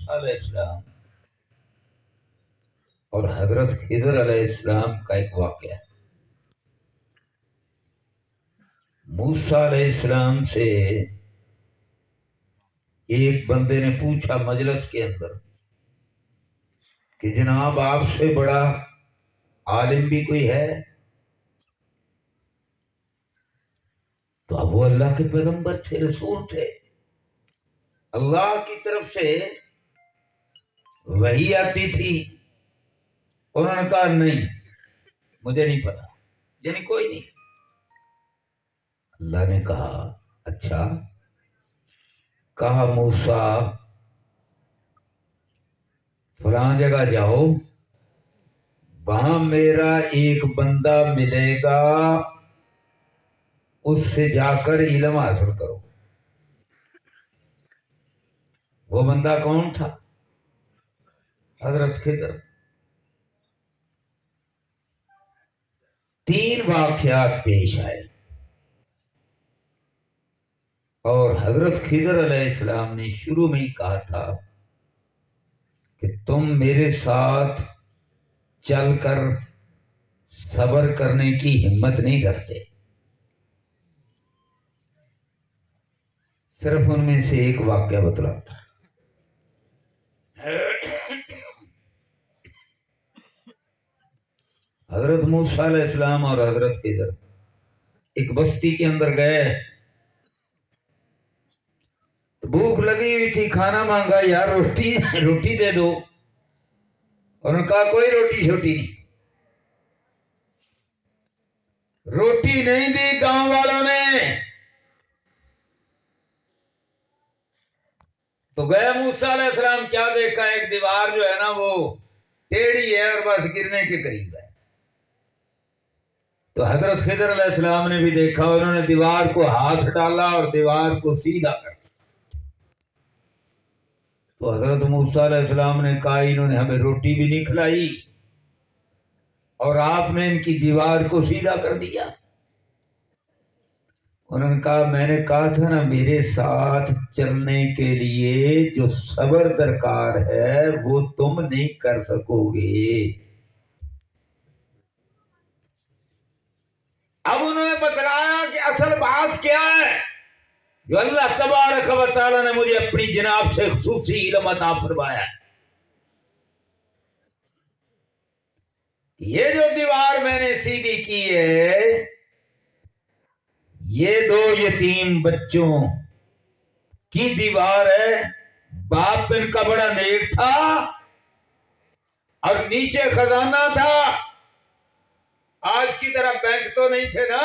موسیٰ علیہ السلام اور حضرت خضر علیہ السلام کا ایک واقعہ ہے۔ موسیٰ علیہ السلام سے ایک بندے نے پوچھا مجلس کے اندر کہ جناب آپ سے بڑا عالم بھی کوئی ہے؟ تو اب وہ اللہ کے پیغمبر تھے، رسول تھے، اللہ کی طرف سے وحی آتی تھی۔ انہوں نے کہا نہیں، مجھے نہیں پتا، یعنی کوئی نہیں۔ اللہ نے کہا اچھا، کہا موسیٰ فلاں جگہ جاؤ، وہاں میرا ایک بندہ ملے گا، اس سے جا کر علم حاصل کرو۔ وہ بندہ کون تھا؟ حضرت خضر۔ 3 واقعات پیش آئے اور حضرت خضر علیہ السلام نے شروع میں ہی کہا تھا کہ تم میرے ساتھ چل کر صبر کرنے کی ہمت نہیں رکھتے۔ صرف ان میں سے ایک واقعہ بتلاتا۔ حضرت موسیٰ علیہ السلام اور حضرت خضر ایک بستی کے اندر گئے، بھوک لگی ہوئی تھی، کھانا مانگا، یار روٹی دے دو۔ انہوں نے کہا کوئی روٹی چھوٹی نہیں، روٹی نہیں دی گاؤں والوں نے۔ تو گئے موسیٰ علیہ السلام، کیا دیکھا؟ ایک دیوار جو ہے نا وہ ٹیڑھی ہے اور بس گرنے کے قریب ہے۔ تو حضرت خضر علیہ السلام نے بھی دیکھا، انہوں نے دیوار کو ہاتھ ڈالا اور دیوار کو سیدھا کر دیا۔ تو حضرت موسیٰ علیہ السلام نے کہا انہوں نے ہمیں روٹی بھی نہیں کھلائی اور آپ نے ان کی دیوار کو سیدھا کر دیا۔ انہوں نے کہا میں نے کہا تھا نا میرے ساتھ چلنے کے لیے جو صبر درکار ہے وہ تم نہیں کر سکو گے۔ اب انہوں نے بتلایا کہ اصل بات کیا ہے جو اللہ تبارک و تعالی نے مجھے اپنی جناب سے خصوصی علم عطا فرمایا ہے۔ یہ جو دیوار میں نے سیدھی کی ہے، یہ 2 یتیم بچوں کی دیوار ہے۔ باپ ان کا بڑا نیک تھا اور نیچے خزانہ تھا۔ آج کی طرح بینک تو نہیں تھے نا،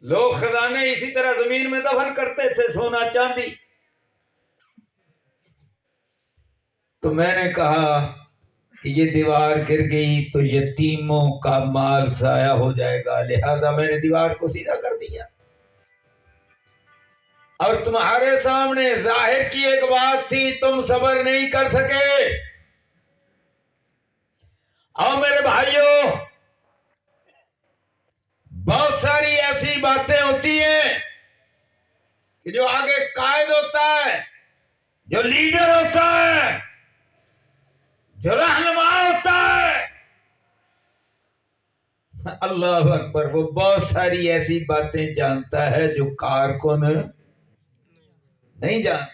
لوگ خزانے اسی طرح زمین میں دفن کرتے تھے، سونا چاندی۔ تو میں نے کہا کہ یہ دیوار گر گئی تو یتیموں کا مال ضائع ہو جائے گا، لہذا میں نے دیوار کو سیدھا کر دیا۔ اور تمہارے سامنے ظاہر کی ایک بات تھی، تم صبر نہیں کر سکے۔ اور میرے بھائیوں، بہت ساری ایسی باتیں ہوتی ہیں کہ جو آگے قائد ہوتا ہے، جو لیڈر ہوتا ہے، جو رہنما ہوتا ہے، اللہ اکبر، وہ بہت ساری ایسی باتیں جانتا ہے جو کارکن نہیں جانتی۔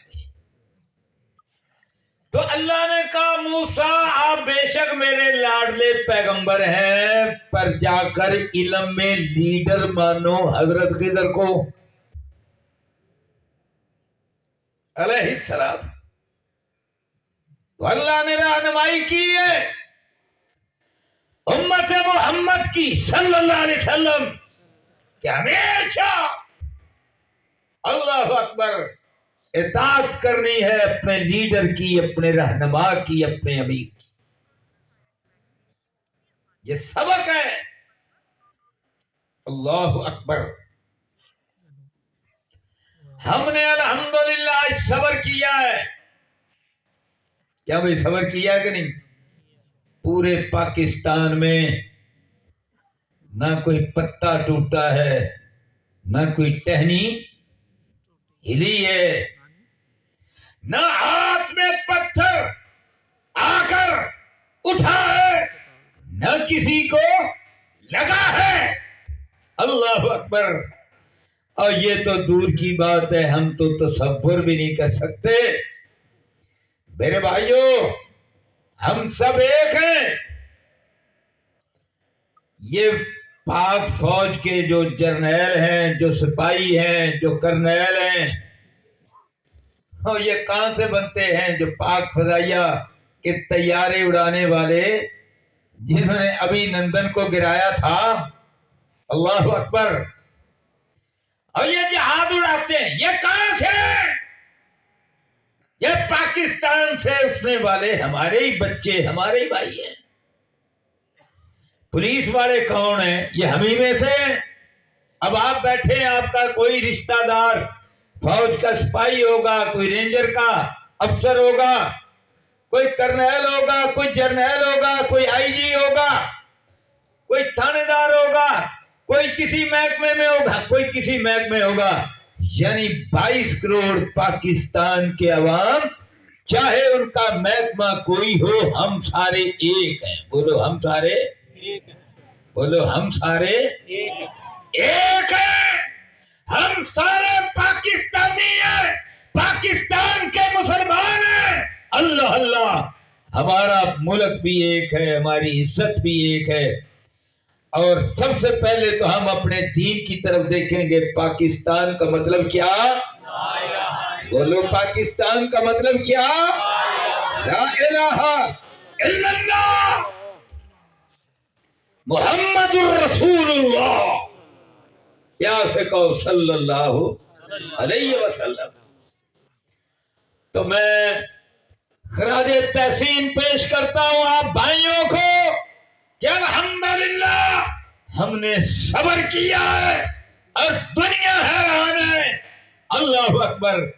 تو اللہ نے کہا موسیٰ آپ بے شک میرے لاڈلے پیغمبر ہیں، پر جا کر علم میں لیڈر مانو حضرت خضر کو علیہ السلام۔ تو اللہ نے رہنمائی کی ہے امت محمد کی صلی اللہ علیہ وسلم کہ ہمیشہ اللہ اکبر اطاعت کرنی ہے اپنے لیڈر کی، اپنے رہنما کی، اپنے امیر کی۔ یہ سبق ہے۔ اللہ اکبر۔ ہم نے الحمدللہ صبر کیا ہے۔ کیا بھئی صبر کیا کہ نہیں؟ پورے پاکستان میں نہ کوئی پتا ٹوٹا ہے، نہ کوئی ٹہنی ہلی ہے۔ نہ ہاتھ میں پتھر آ کر اٹھا ہے، نہ کسی کو لگا ہے۔ اللہ اکبر۔ اور یہ تو دور کی بات ہے، ہم تو تصور بھی نہیں کر سکتے۔ میرے بھائیوں، ہم سب ایک ہیں۔ یہ پاک فوج کے جو جرنیل ہیں، جو سپاہی ہیں، جو کرنیل ہیں، اور یہ کہاں سے بنتے ہیں؟ جو پاک فضائیہ کے طیارے اڑانے والے، جنہوں نے ابھی نندن کو گرایا تھا۔ اللہ اکبر۔ اور یہ جہاز اڑاتے ہیں، یہ کہاں سے؟ یہ پاکستان سے اٹھنے والے ہمارے ہی بچے، ہمارے ہی بھائی ہیں۔ پولیس والے کون ہیں؟ یہ ہمیں میں سے ہیں۔ اب آپ بیٹھے ہیں، آپ کا کوئی رشتہ دار فوج کا سپاہی ہوگا، کوئی رینجر کا افسر ہوگا، کوئی کرنیل ہوگا، کوئی جرنیل ہوگا، کوئی آئی جی ہوگا، کوئی تھانے دار ہوگا، کوئی کسی محکمے میں ہوگا، کوئی کسی محکمے ہوگا۔ یعنی 22 کروڑ پاکستان کے عوام، چاہے ان کا محکمہ کوئی ہو، ہم سارے ایک ہیں۔ بولو ہم سارے ایک ہیں۔ بولو ہم سارے ایک ہیں۔ ہم سارے پاکستانی ہیں، پاکستان کے مسلمان ہیں۔ اللہ اللہ، ہمارا ملک بھی ایک ہے، ہماری عزت بھی ایک ہے۔ اور سب سے پہلے تو ہم اپنے دین کی طرف دیکھیں گے۔ پاکستان کا مطلب کیا؟ بولو پاکستان کا مطلب کیا؟ لا الہ الا اللہ محمد الرسول اللہ، پیار سے کہو صلی اللہ علیہ وسلم۔ تو میں خراج تحسین پیش کرتا ہوں آپ بھائیوں کو کہ الحمدللہ ہم نے صبر کیا ہے اور دنیا حیران ہے۔ اللہ اکبر۔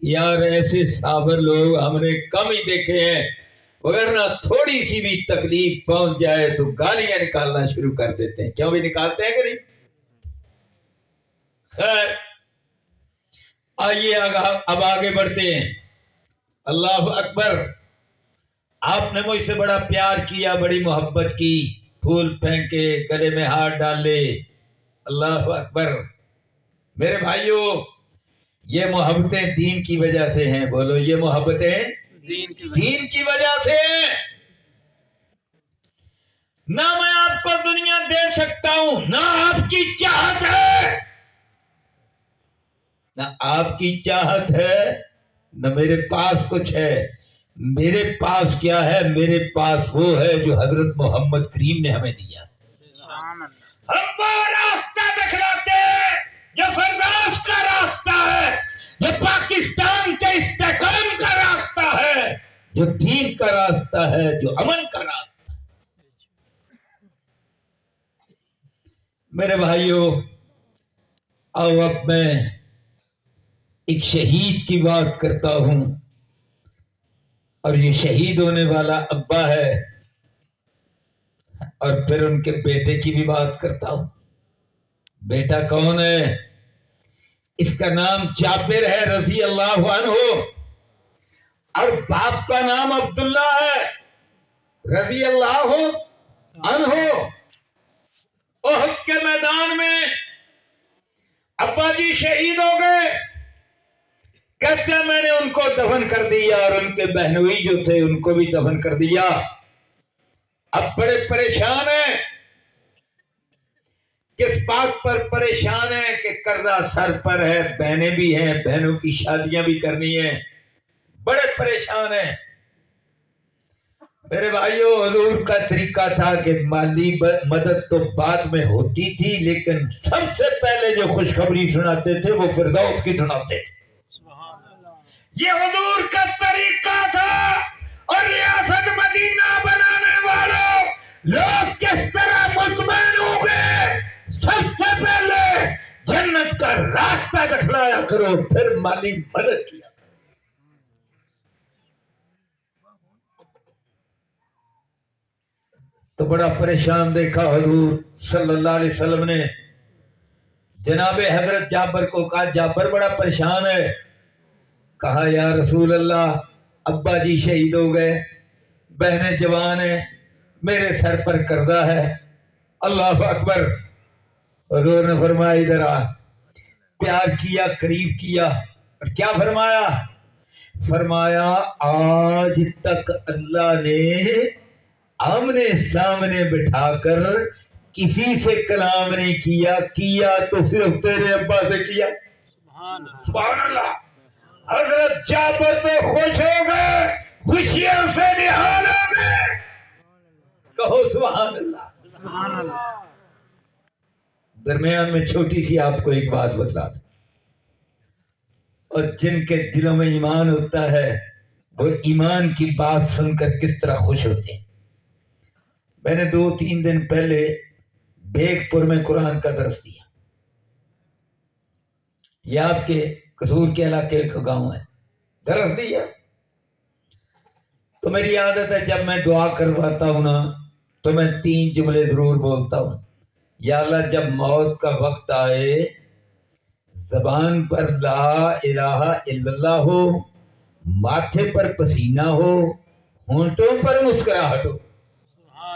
یار ایسے صابر لوگ ہم نے کم ہی دیکھے ہیں، ورنہ تھوڑی سی بھی تکلیف پہنچ جائے تو گالیاں نکالنا شروع کر دیتے ہیں۔ کیوں بھی نکالتے ہیں کہ نہیں؟ خیر، آئیے اب آگے بڑھتے ہیں۔ اللہ اکبر۔ آپ نے مجھ سے بڑا پیار کیا، بڑی محبت کی، پھول پھینکے، گلے میں ہاتھ ڈالے۔ اللہ اکبر۔ میرے بھائیوں، یہ محبتیں دین کی وجہ سے ہیں۔ بولو یہ محبتیں دین کی وجہ سے ہیں۔ نہ میں آپ کو دنیا دے سکتا ہوں، نہ آپ کی چاہت ہے، نہ آپ کی چاہت ہے، نہ میرے پاس کچھ ہے۔ میرے پاس کیا ہے؟ میرے پاس وہ ہے جو حضرت محمد کریم نے ہمیں دیا۔ ہم وہ راستہ دکھلاتے ہیں جو فردوس کا راستہ ہے، جو پاکستان کے استحکام کا راستہ ہے، جو دین کا راستہ ہے، جو امن کا راستہ ہے۔ میرے بھائیوں، آؤ اب میں ایک شہید کی بات کرتا ہوں، اور یہ شہید ہونے والا ابا ہے، اور پھر ان کے بیٹے کی بھی بات کرتا ہوں۔ بیٹا کون ہے؟ اس کا نام جابر ہے رضی اللہ عنہ، اور باپ کا نام عبداللہ ہے رضی اللہ عنہ۔ احد کے میدان میں ابا جی شہید ہو گئے۔ کہتے ہیں میں نے ان کو دفن کر دیا، اور ان کے بہنوئی جو تھے ان کو بھی دفن کر دیا۔ اب بڑے پریشان ہیں۔ کس بات پر پریشان ہیں؟ کہ قرضہ سر پر ہے، بہنیں بھی ہیں، بہنوں کی شادیاں بھی کرنی ہیں، بڑے پریشان ہیں۔ میرے بھائیوں، حضور کا طریقہ تھا کہ مالی مدد تو بعد میں ہوتی تھی، لیکن سب سے پہلے جو خوشخبری سناتے تھے وہ فردوس کی سناتے تھے۔ یہ حضور کا طریقہ تھا۔ اور ریاست مدینہ بنانے والوں، لوگ کس طرح مطمئن ہو گئے؟ سب سے پہلے جنت کا راستہ دکھلایا کرو، پھر مالی مدد کیا۔ تو بڑا پریشان دیکھا حضور صلی اللہ علیہ وسلم نے۔ جناب حضرت جابر کو کہا، جابر بڑا پریشان ہے۔ کہا یا رسول اللہ ابا جی شہید ہو گئے، بہنیں جوان ہیں، میرے سر پر قرضہ ہے۔ اللہ اکبر۔ حضور نے فرمایا ادھر آ، پیار کیا، قریب کیا، اور کیا فرمایا؟ فرمایا آج تک اللہ نے آمنے سامنے بٹھا کر کسی سے کلام نہیں کیا، کیا تو صرف تیرے ابا سے کیا۔ سبحان اللہ۔ حضرت جابر تو خوش ہو گئے، خوشیوں سے نہال ہو گئے، کہو سبحان اللہ۔ سبحان اللہ۔ درمیان میں چھوٹی سی آپ کو ایک بات بتلا دوں، اور جن کے دلوں میں ایمان ہوتا ہے وہ ایمان کی بات سن کر کس طرح خوش ہوتے ہیں۔ میں نے 2-3 دن پہلے بیگ پور میں قرآن کا درس دیا، یہ آپ کے قصور کے علاقے کا گاؤں ہے، درس دیا۔ تو میری عادت ہے جب میں دعا کرواتا ہوں نا تو میں 3 جملے ضرور بولتا ہوں۔ یا اللہ جب موت کا وقت آئے زبان پر لا الہ الا اللہ ہو، ماتھے پر پسینہ ہو، ہونٹوں پر مسکراہٹ ہو۔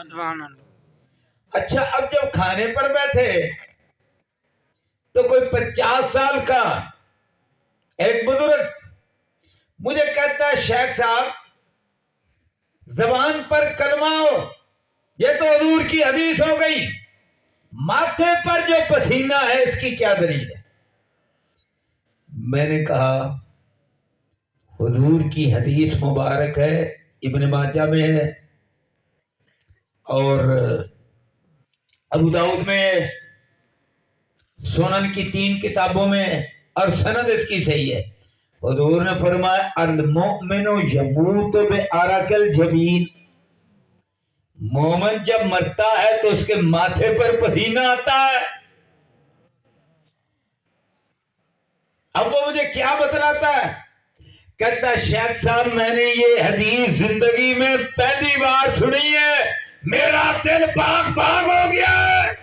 سبحان اللہ۔ اچھا اب جب کھانے پر بیٹھے تو کوئی 50 سال کا ایک بزرگ مجھے کہتا ہے شیخ صاحب زبان پر کلمہ ہو، یہ تو حضور کی حدیث ہو گئی، ماتھے پر جو پسینہ ہے اس کی کیا دلیل ہے؟ میں نے کہا حضور کی حدیث مبارک ہے، ابن ماجہ میں ہے اور ابو داؤد میں، سنن کی 3 کتابوں میں، اور سند اس کی صحیح ہے۔ حضور نے فرمایا المؤمن یموت بعرق الجبین، مومن جب مرتا ہے تو اس کے ماتھے پر پسینہ آتا ہے۔ اب وہ مجھے کیا بتلاتا ہے؟ کہتا ہے شیخ صاحب میں نے یہ حدیث زندگی میں پہلی بار سنی ہے، میرا دل باغ باغ ہو گیا ہے۔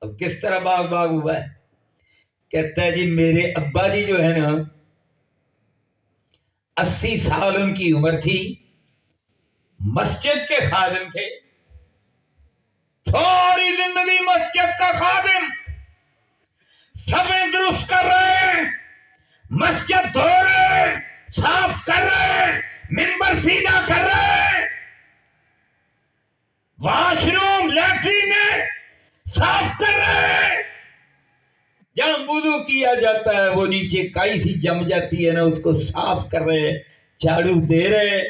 اب کس طرح باغ باغ ہوا ہے؟ کہتا ہے جی میرے ابا جی جو ہے نا 80 سال ان کی عمر تھی، مسجد کے خادم تھے، ساری زندگی مسجد کا خادم، صفیں درست کر رہے ہیں، مسجد دھو رہے ہیں، صاف کر رہے ہیں، منبر سیدھا کر رہے ہیں، واش روم لیٹرین صاف کر رہے ہیں، جہاں وضو کیا جاتا ہے وہ نیچے کائی سی جم جاتی ہے نا اس کو صاف کر رہے ہیں، جھاڑو دے رہے ہیں۔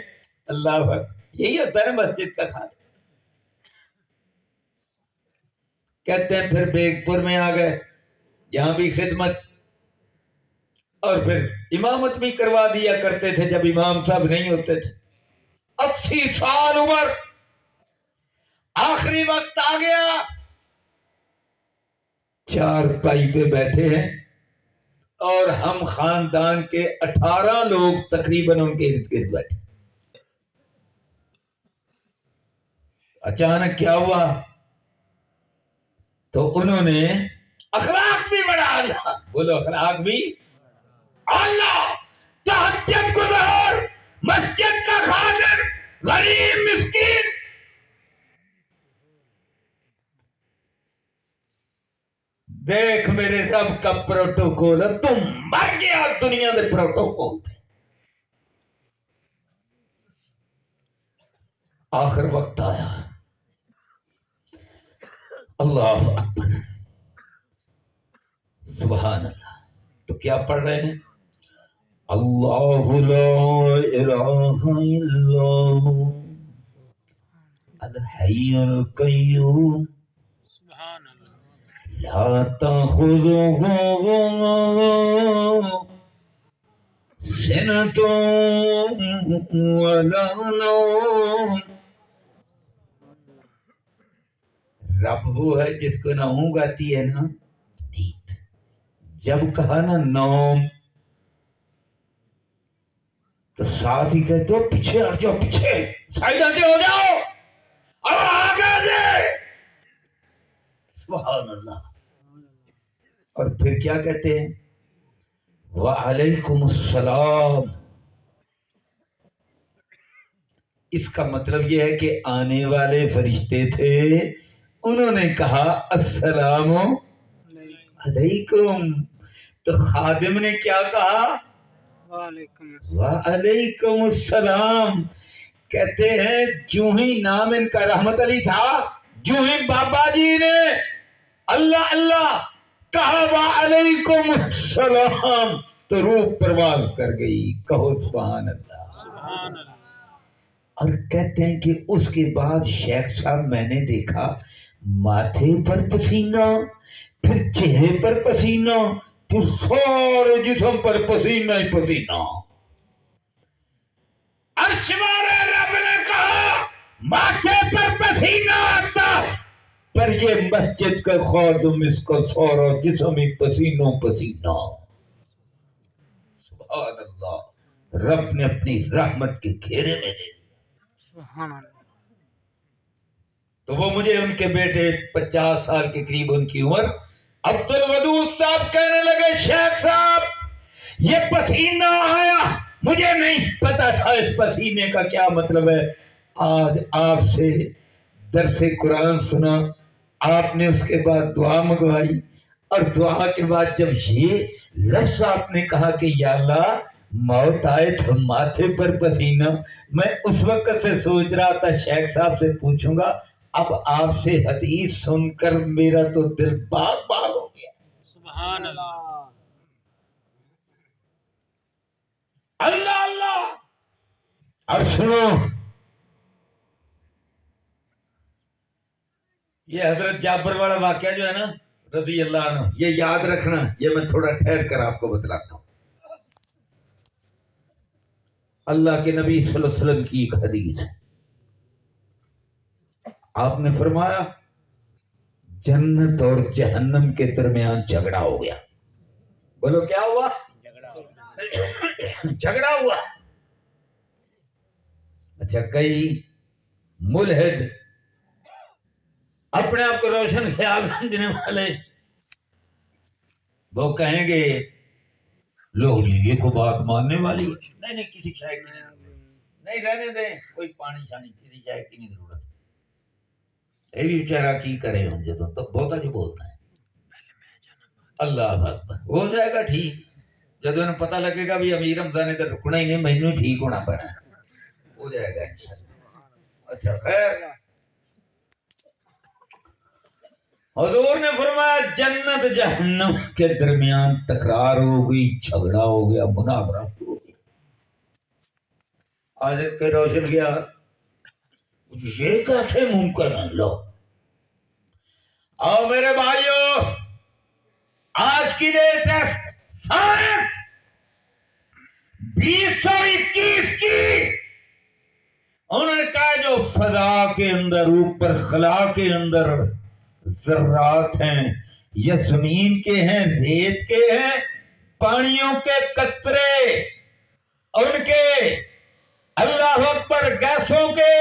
اللہ اکبر، یہی ہوتا ہے مسجد کا خادم۔ کہتے ہیں پھر بیگ پور میں آ گئے، یہاں بھی خدمت، اور پھر امامت بھی کروا دیا کرتے تھے جب امام صاحب نہیں ہوتے تھے۔ 80 سال عمر، آخری وقت آ گیا، 4 پائی پہ بیٹھے ہیں اور ہم خاندان کے 18 لوگ تقریباً ان کے ارد گرد بیٹھے۔ اچانک کیا ہوا؟ تو انہوں نے اخلاق بھی بڑھا لیا، بولو اخلاق بھی اللہ، تہجد گزار، مسجد کا خادم، غریب مسکین، دیکھ میرے رب کا پروٹوکول ہے، تم مر گیا دنیا میں پروٹوکول تھے۔ آخر وقت آیا، اللہ اکبر، سبحان اللہ، تو کیا پڑھ رہے ہیں؟ اللہ لا الہ الا اللہ الحی القیوم لا تأخذه سنة ولا نوم، رب وہ ہے جس کو نہ اونگ آتی ہے نا نیند۔ جب کہا نا نوم تو ساتھ ہی کہتے ہو پیچھے ہٹ جاؤ، پیچھے سائڈ سے ہو جاؤ اور آگے سے۔ سبحان اللہ۔ اور پھر کیا کہتے ہیں؟ وعلیکم السلام. اس کا مطلب یہ ہے کہ آنے والے فرشتے تھے، انہوں نے کہا السلام علیکم. تو خادم نے کیا کہا؟ وعلیکم السلام. وعلیکم السلام. کہتے ہیں جو ہی نام ان کا رحمت علی تھا، جو ہی بابا جی نے اللہ اللہ کہا وعلیکم السلام تو روح پرواز کر گئی. کہو سبحان اللہ. سبحان اللہ. اور کہتے ہیں کہ اس کے بعد شیخ صاحب میں نے دیکھا ماتھے پر پسینہ، پھر چہرے پر پسینہ، پھر سارے جسم پر پسینہ ہی پسینہ. عرش والے رب نے کہا ماتھے پر پسینہ آتا پر یہ مسجد کا خادم اس کا سارا جسم ہی پسینوں پسینہ. سبحان اللہ. رب نے اپنی رحمت کے گھیرے میں لے. سبحان اللہ. تو وہ مجھے ان کے بیٹے 50 سال کے قریب ان کی عمر عبد الودود صاحب کہنے لگے شیخ صاحب یہ پسینہ آیا، مجھے نہیں پتا تھا اس پسینے کا کیا مطلب ہے. آج آپ سے درس قرآن سنا، آپ نے اس کے بعد دعا منگوائی، اور دعا کے بعد جب یہ لفظ آپ نے کہا کہ یا اللہ موت آئے تو ماتھے پر پسینہ، میں اس وقت سے سوچ رہا تھا شیخ صاحب سے پوچھوں گا. اب آپ سے حدیث سن کر میرا تو دل باغ باغ ہو گیا. سبحان اللہ. اللہ اللہ. اور سنو، یہ حضرت جابر والا واقعہ جو ہے نا رضی اللہ عنہ، یہ یاد رکھنا، یہ میں تھوڑا ٹھہر کر آپ کو بتلاتا ہوں. اللہ کے نبی صلی اللہ علیہ وسلم کی ایک حدیث ہے. آپ نے فرمایا جنت اور جہنم کے درمیان جھگڑا ہو گیا. بولو کیا ہوا؟ جھگڑا ہوا. اچھا، کئی ملحد اپنے آپ کو روشن خیال سمجھنے والے وہ کہیں گے لوگ یہ کو بات ماننے والی نہیں نہیں، کسی شے کی نہیں رہنے دیں، کوئی پانی شانی کسی شے کی نہیں ضرورت. یہ بھی بیچارہ کی کرے ہوں جب تو بہت جو بولتا ہے. اللہ اکبر. ہو جائے گا ٹھیک جب انہیں پتہ لگے گا بھی امیر حمزہ نے تو رکنا ہی نہیں، مینوں ٹھیک ہونا پڑا. ہو جائے گا انشاءاللہ. اچھا خیر، حضور نے فرمایا جنت جہنم کے درمیان تکرار ہو گئی، جھگڑا ہو گیا، مناظرہ ہو گیا. آج کے روشن کیا یہ کیسے ممکن ہے؟ لو آؤ میرے بھائیو، آج کی لیٹسٹ سائنس 2021 کی انہوں نے کہا جو فضا کے اندر اوپر خلا کے اندر ذرات ہیں، یا زمین کے ہیں، ریت کے ہیں، پانیوں کے قطرے، ان کے اللہ اکبر گیسوں کے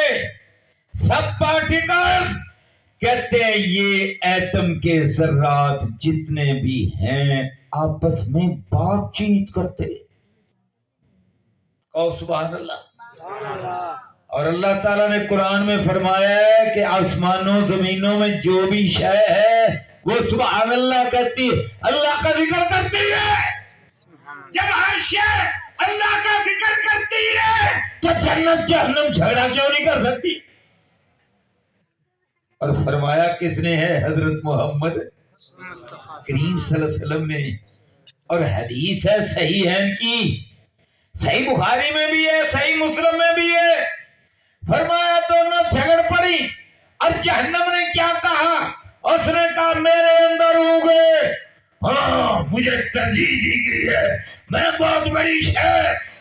سب پارٹیکلز، کہتے ہیں یہ ایٹم کے ذرات جتنے بھی ہیں آپس میں بات چیت کرتے. اور سبحان اللہ. اور اللہ تعالیٰ نے قرآن میں فرمایا ہے کہ آسمانوں زمینوں میں جو بھی شے ہے وہ سبحان اللہ کہتی ہے، اللہ کا ذکر کرتی ہے. جب ہر شے اللہ کا ذکر کرتی ہے تو جنت جہنم جھگڑا کیوں نہیں کر سکتی؟ اور فرمایا کس نے ہے؟ حضرت محمد کریم صلی اللہ علیہ وسلم نے. اور حدیث ہے صحیح ہے ان کی، صحیح بخاری میں بھی ہے، صحیح مسلم میں بھی ہے. فرمایا دونوں جھگڑ پڑی. اب جہنم نے کیا کہا؟ اس نے کہا میرے اندر ہوں گے، ہاں مجھے ترجیح دی گئی ہے، میں بہت بڑی شے،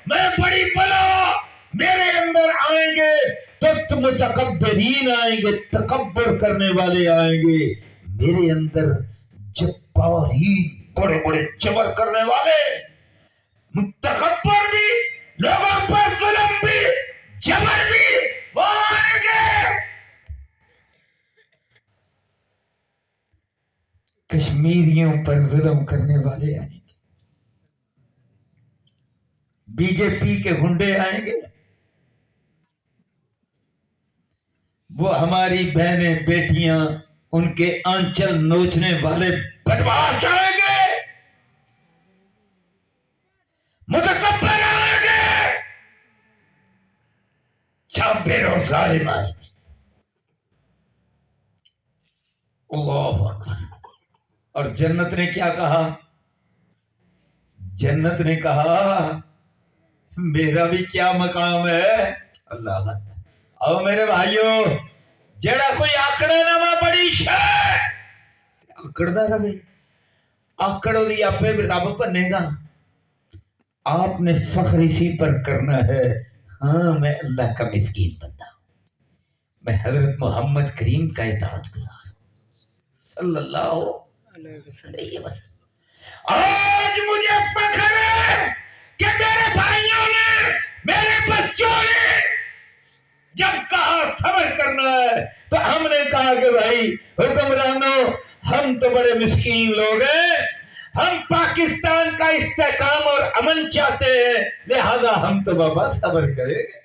میں بڑی بلا، میرے اندر آئیں گے تو متکبرین آئیں گے، تکبر کرنے والے آئیں گے میرے اندر، جبارین بڑے بڑے جبر کرنے والے، تکبر بھی، لوگوں پر ظلم بھی، جبر بھی، وہ آئیں گے. کشمیریوں پر ظلم کرنے والے آئیں گے، بی جے پی کے گنڈے آئیں گے، وہ ہماری بہنیں بیٹیاں ان کے آنچل نوچنے والے بدماش آئیں گے، متکبر آئیں گے، جابر اور ظالم آئیں گے۔ اللہ اکبر۔ اور جنت نے کیا کہا؟ جنت نے کہا میرا بھی کیا مقام ہے۔ اللہ اکبر۔ او میرے بھائیو، جڑا کوئی آکڑے نہ ماں بڑی شے آکڑدا رہے، آکڑو دی آپ بھی رب بنے گا۔ آپ نے فخر اسی پر کرنا ہے، ہاں میں اللہ کا مسکین بندہ ہوں، میں حضرت محمد کریم کا اطاعت گزار ہوں صلی اللہ علیہ وسلم۔ آج مجھے فخر ہے کہ میرے بھائیوں نے، میرے بچوں نے جب کہا صبر کرنا ہے تو ہم نے کہا کہ بھائی حکمرانوں، ہم تو بڑے مسکین لوگ ہیں، ہم پاکستان کا استحکام اور امن چاہتے ہیں، لہذا ہم تو بابا صبر کریں گے۔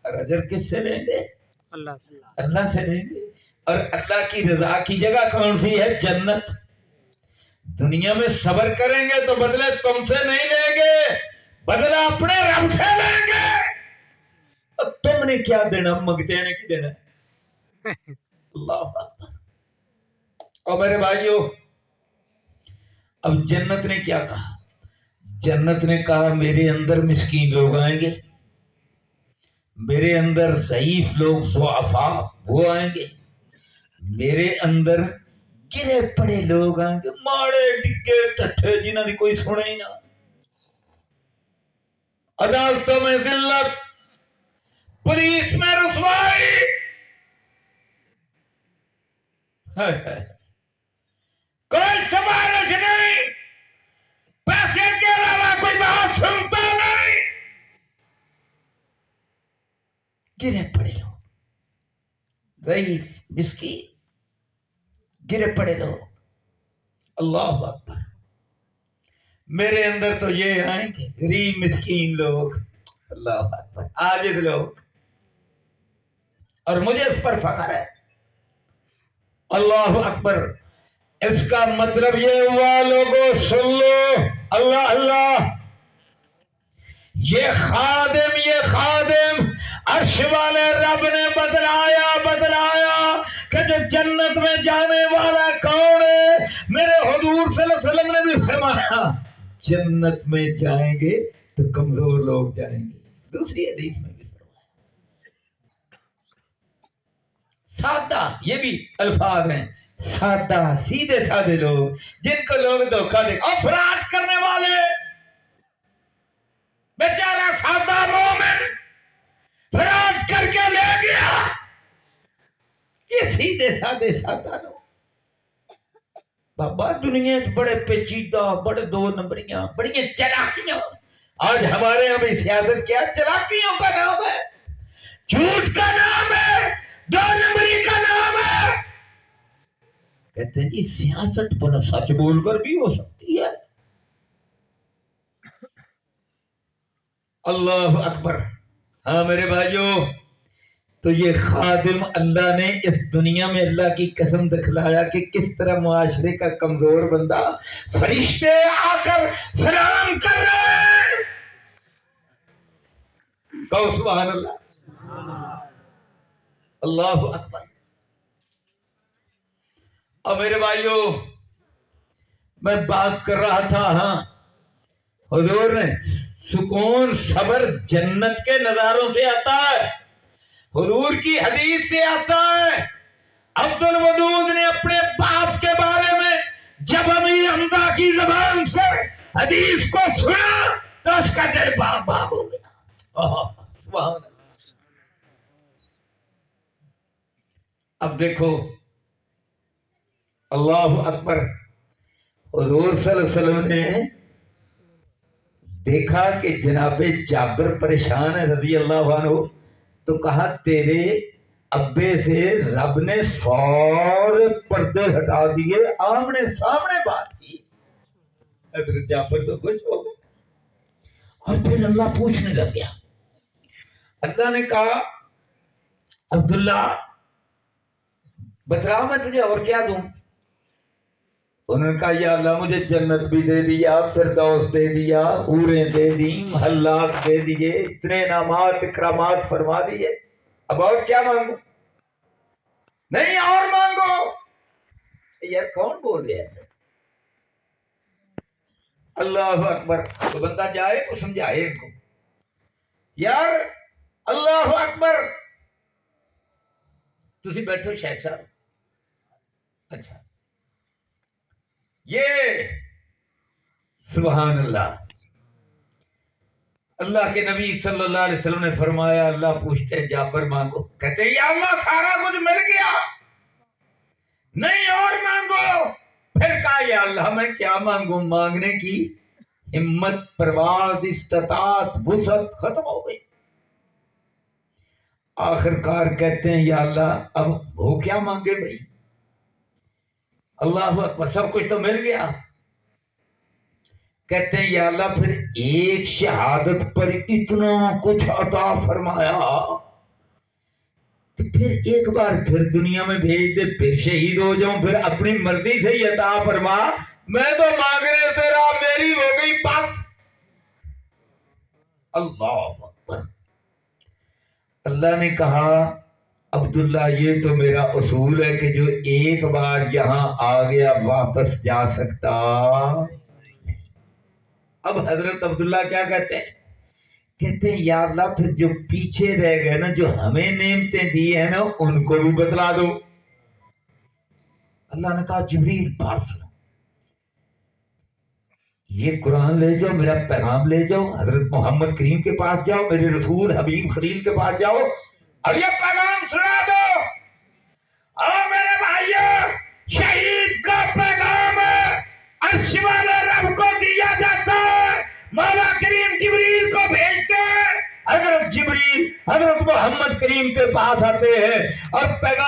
اور اجر کس سے لیں گے؟ اللہ سے۔ اللہ سے لیں گے۔ اور اللہ کی رضا کی جگہ کون سی ہے؟ جنت۔ دنیا میں صبر کریں گے تو بدلے تم سے نہیں لیں گے، بدلہ اپنے رب سے لیں گے۔ اور تم نے کیا دینا؟ منگتے ہیں کی دینا؟ اللہ اکبر۔ اور میرے بھائیو، اب جنت نے کیا کہا؟ جنت نے کہا میرے اندر مسکین لوگ آئیں گے، میرے اندر ضعیف لوگ ضعفاء وہ آئیں گے، میرے اندر گرے پڑے لوگ آئیں گے، ماڑے ڈگے ٹٹھے جنہوں نے کوئی سنے ہی نہ، عدالتوں میں ذلت، پولیس میں رسوائی، کوئی سفارش نہیں، پیسے کے علاوہ کوئی بات سنتا نہیں، گرے پڑے لوگ، ضعیف مسکین گرے پڑے لوگ۔ اللہ اکبر۔ میرے اندر تو یہ آئیں گے غریب مسکین لوگ، اللہ اکبر، عاجز لوگ، اور مجھے اس پر فخر ہے۔ اللہ اکبر۔ اس کا مطلب یہ ہوا لوگوں سن لو، اللہ اللہ، یہ خادم عرش والے رب نے بتلایا کہ جو جنت میں جانے والا کون ہے؟ میرے حضور صلی اللہ علیہ وسلم نے بھی فرمایا جنت میں جائیں گے تو کمزور لوگ جائیں گے، دوسری حدیث میں بھی فرمایا۔ سادہ، یہ بھی الفاظ ہیں، سادہ سیدھے سادے لوگ جن کو لوگ دھوکہ دے، افراد کرنے والے، بیچارہ سادہ مومن فراڈ کر کے لے گیا، یہ سیدھے سادے سادہ لوگ۔ بابا دنیا بڑے پیچیدہ، بڑے دو نمبریاں، بڑی چلاکیاں، آج ہمارے یہاں بھی سیاست کیا چلاکیوں کا نام ہے، جھوٹ کا نام ہے، دو نمبری کا نام ہے۔ کہتے ہیں جی سیاست بنا سچ بول کر بھی ہو سکتی ہے۔ اللہ اکبر۔ ہاں میرے بھائیوں، تو یہ خادم اللہ نے اس دنیا میں اللہ کی قسم دکھلایا کہ کس طرح معاشرے کا کمزور بندہ، فرشتے آ کر سلام کر رہے ہیں، کہو سبحان اللہ، اللہ اکبر۔ اور میرے بھائیوں، میں بات کر رہا تھا، ہاں حضور نے سکون صبر جنت کے نظاروں سے آتا ہے، حضور کی حدیث سے آتا ہے۔ عبد الودود نے اپنے باپ کے بارے میں جب امیر حمزہ کی زبان سے حدیث کو سنا تو اس کا دل باپ ہو گیا۔ سبحان اللہ۔ اب دیکھو، اللہ اکبر، حضور صلی اللہ علیہ وسلم نے دیکھا کہ جناب جابر پریشان ہے رضی اللہ عنہ، تو کہا تیرے ابے سے رب نے سارے پردے ہٹا دیے، آمنے سامنے بات کی۔ حضرت جعفر تو خوش ہو گئے، اور پھر اللہ پوچھنے لگ گیا۔ اللہ نے کہا عبداللہ بتلا میں تجھے اور کیا دوں؟ انہوں نے کہا یا اللہ مجھے جنت بھی دے دیا، فردوس دے دیا، حوریں دے دی، محلات دے دیے، اتنے انعامات اکرامات فرما دیے، اب اور کیا مانگو؟ نہیں اور مانگو۔ یار کون بول رہا ہے؟ اللہ اکبر۔ تو بندہ جائے تو سمجھائے ان کو، یار اللہ اکبر۔ تسی بیٹھو شیخ صاحب، اچھا یہ سبحان اللہ، اللہ کے نبی صلی اللہ علیہ وسلم نے فرمایا اللہ پوچھتے ہیں جعفر مانگو، کہتے ہیں یا اللہ سارا کچھ مل گیا، نہیں اور مانگو۔ پھر کہا یا اللہ میں کیا مانگوں؟ مانگنے کی ہمت، پرواز، استطاعت، وسعت ختم ہو گئی۔ آخر کار کہتے ہیں یا اللہ اب وہ کیا مانگے بھائی؟ اللہ اکبر، سب کچھ تو مل گیا۔ کہتے ہیں یا اللہ پھر ایک شہادت پر اتنا کچھ عطا فرمایا، تو پھر ایک بار پھر دنیا میں بھیج دے، پھر شہید ہو جاؤں، پھر اپنی مرضی سے ہی عطا فرما، میں تو مانگنے سے رہا، میری ہو گئی بس۔ اللہ اکبر۔ اللہ نے کہا عبداللہ یہ تو میرا اصول ہے کہ جو ایک بار یہاں آ گیا واپس جا سکتا۔ اب حضرت عبداللہ کیا کہتے ہیں؟ کہتے ہیں یا اللہ پھر جو پیچھے رہ گئے نا، جو ہمیں نعمتیں دی ہیں نا، ان کو بھی بتلا دو۔ اللہ نے کہا جبریل بات سنو، یہ قرآن لے جاؤ، میرا پیغام لے جاؤ، حضرت محمد کریم کے پاس جاؤ، میرے رسول حبیب خلیل کے پاس جاؤ اور یہ پیغام سنا دو۔ اور میرے بھائیوں، شہید کا پیغام عرش والے رب کو دیا جاتا ہے، مولا کریم جبریل کو بھیجتے ہیں، حضرت جبریل حضرت محمد کریم کے پاس آتے ہیں اور پیغام